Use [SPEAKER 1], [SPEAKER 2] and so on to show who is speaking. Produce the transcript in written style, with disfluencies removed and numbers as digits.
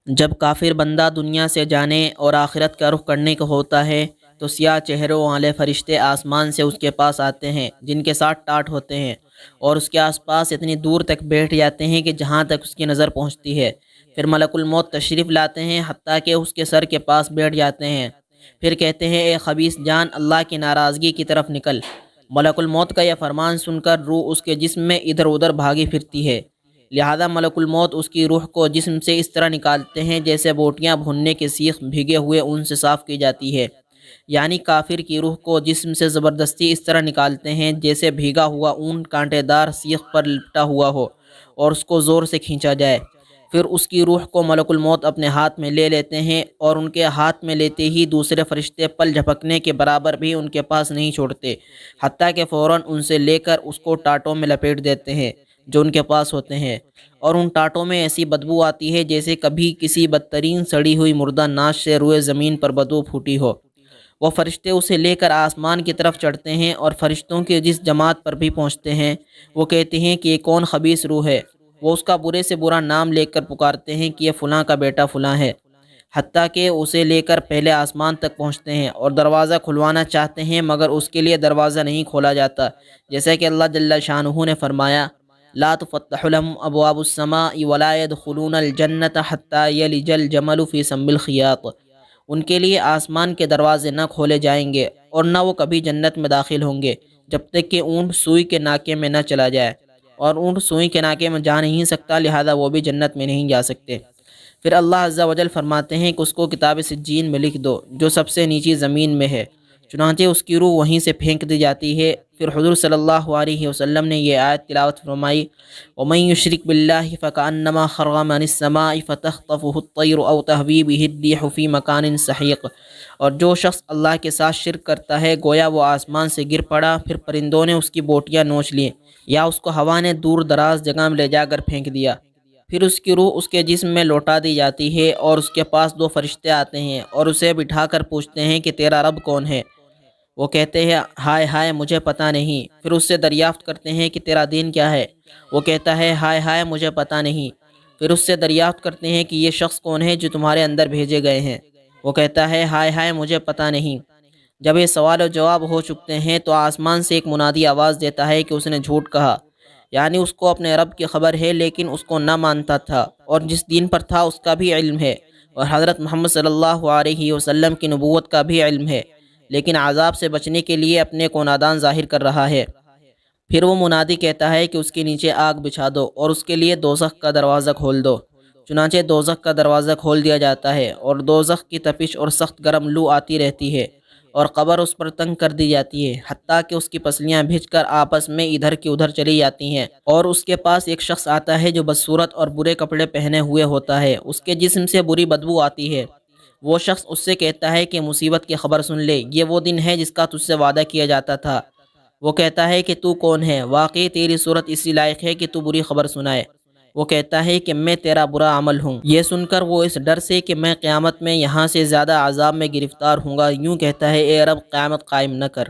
[SPEAKER 1] جب کافر بندہ دنیا سے جانے اور آخرت کا رخ کرنے کو ہوتا ہے تو سیاہ چہروں والے فرشتے آسمان سے اس کے پاس آتے ہیں جن کے ساتھ ٹاٹ ہوتے ہیں، اور اس کے آس پاس اتنی دور تک بیٹھ جاتے ہیں کہ جہاں تک اس کی نظر پہنچتی ہے۔ پھر ملک الموت تشریف لاتے ہیں، حتیٰ کہ اس کے سر کے پاس بیٹھ جاتے ہیں۔ پھر کہتے ہیں، اے خبیث جان، اللہ کی ناراضگی کی طرف نکل۔ ملک الموت کا یہ فرمان سن کر روح اس کے جسم میں ادھر ادھر بھاگی پھرتی ہے، لہذا ملک الموت اس کی روح کو جسم سے اس طرح نکالتے ہیں جیسے بوٹیاں بھوننے کی سیخ بھیگے ہوئے اون سے صاف کی جاتی ہے۔ یعنی کافر کی روح کو جسم سے زبردستی اس طرح نکالتے ہیں جیسے بھیگا ہوا اون کانٹے دار سیخ پر لپٹا ہوا ہو اور اس کو زور سے کھینچا جائے۔ پھر اس کی روح کو ملک الموت اپنے ہاتھ میں لے لیتے ہیں، اور ان کے ہاتھ میں لیتے ہی دوسرے فرشتے پل جھپکنے کے برابر بھی ان کے پاس نہیں چھوڑتے، حتیٰ کہ فوراً ان سے لے کر اس کو ٹاٹوں میں لپیٹ دیتے ہیں جو ان کے پاس ہوتے ہیں، اور ان ٹاٹوں میں ایسی بدبو آتی ہے جیسے کبھی کسی بدترین سڑی ہوئی مردہ ناش سے روئے زمین پر بدبو پھوٹی ہو۔ وہ فرشتے اسے لے کر آسمان کی طرف چڑھتے ہیں اور فرشتوں کے جس جماعت پر بھی پہنچتے ہیں وہ کہتے ہیں کہ یہ کون خبیث روح ہے۔ وہ اس کا برے سے برا نام لے کر پکارتے ہیں کہ یہ فلاں کا بیٹا فلاں ہے، حتیٰ کہ اسے لے کر پہلے آسمان تک پہنچتے ہیں اور دروازہ کھلوانا چاہتے ہیں، مگر اس کے لیے دروازہ نہیں کھولا جاتا، جیسا کہ اللہ جل شانہ نے فرمایا، لا تفتح لهم ابواب السماء ولا يدخلون الجنة حتى يلج الجمل في سم الخياط۔ ان کے لیے آسمان کے دروازے نہ کھولے جائیں گے اور نہ وہ کبھی جنت میں داخل ہوں گے جب تک کہ اونٹ سوئی کے ناکے میں نہ چلا جائے، اور اونٹ سوئی کے ناکے میں جا نہیں سکتا، لہذا وہ بھی جنت میں نہیں جا سکتے۔ پھر اللہ عز و جل فرماتے ہیں کہ اس کو کتاب سجین میں لکھ دو جو سب سے نیچی زمین میں ہے، چنانچہ اس کی روح وہیں سے پھینک دی جاتی ہے۔ پھر حضور صلی اللہ علیہ وسلم نے یہ آیت تلاوت فرمائی، وَمَن يُشْرِكْ بِاللَّهِ فَكَأَنَّمَا خَرَّ مِنَ السَّمَاءِ فَتَخْطَفُهُ الطَّيْرُ أَوْ تَهْوِي بِهِ الرِّيحُ فِي مَكَانٍ سَحِيقٍ۔ اور جو شخص اللہ کے ساتھ شرک کرتا ہے گویا وہ آسمان سے گر پڑا، پھر پرندوں نے اس کی بوٹیاں نوچ لیں، یا اس کو ہوا نے دور دراز جگہ میں لے جا کر پھینک دیا۔ پھر اس کی روح اس کے جسم میں لوٹا دی جاتی ہے، اور اس کے پاس دو فرشتے آتے ہیں اور اسے بٹھا کر پوچھتے ہیں کہ تیرا رب کون ہے؟ وہ کہتے ہیں، ہائے ہائے مجھے پتہ نہیں۔ پھر اس سے دریافت کرتے ہیں کہ تیرا دین کیا ہے؟ وہ کہتا ہے، ہائے ہائے مجھے پتہ نہیں۔ پھر اس سے دریافت کرتے ہیں کہ یہ شخص کون ہے جو تمہارے اندر بھیجے گئے ہیں؟ وہ کہتا ہے، ہائے ہائے مجھے پتہ نہیں۔ جب یہ سوال و جواب ہو چکتے ہیں تو آسمان سے ایک منادی آواز دیتا ہے کہ اس نے جھوٹ کہا، یعنی اس کو اپنے رب کی خبر ہے لیکن اس کو نہ مانتا تھا، اور جس دین پر تھا اس کا بھی علم ہے، اور حضرت محمد صلی اللہ علیہ وسلم کی نبوت کا بھی علم ہے، لیکن عذاب سے بچنے کے لیے اپنے کو نادان ظاہر کر رہا ہے۔ پھر وہ منادی کہتا ہے کہ اس کے نیچے آگ بچھا دو اور اس کے لیے دوزخ کا دروازہ کھول دو۔ چنانچہ دوزخ کا دروازہ کھول دیا جاتا ہے اور دوزخ کی تپش اور سخت گرم لو آتی رہتی ہے، اور قبر اس پر تنگ کر دی جاتی ہے، حتیٰ کہ اس کی پسلیاں بھیج کر آپس میں ادھر کی ادھر چلی جاتی ہیں، اور اس کے پاس ایک شخص آتا ہے جو بدصورت اور برے کپڑے پہنے ہوئے ہوتا ہے، اس کے جسم سے بری بدبو آتی ہے۔ وہ شخص اس سے کہتا ہے کہ مصیبت کی خبر سن لے، یہ وہ دن ہے جس کا تجھ سے وعدہ کیا جاتا تھا۔ وہ کہتا ہے کہ تو کون ہے؟ واقعی تیری صورت اسی لائق ہے کہ تو بری خبر سنائے۔ وہ کہتا ہے کہ میں تیرا برا عمل ہوں۔ یہ سن کر وہ اس ڈر سے کہ میں قیامت میں یہاں سے زیادہ عذاب میں گرفتار ہوں گا، یوں کہتا ہے، اے رب قیامت قائم نہ کر۔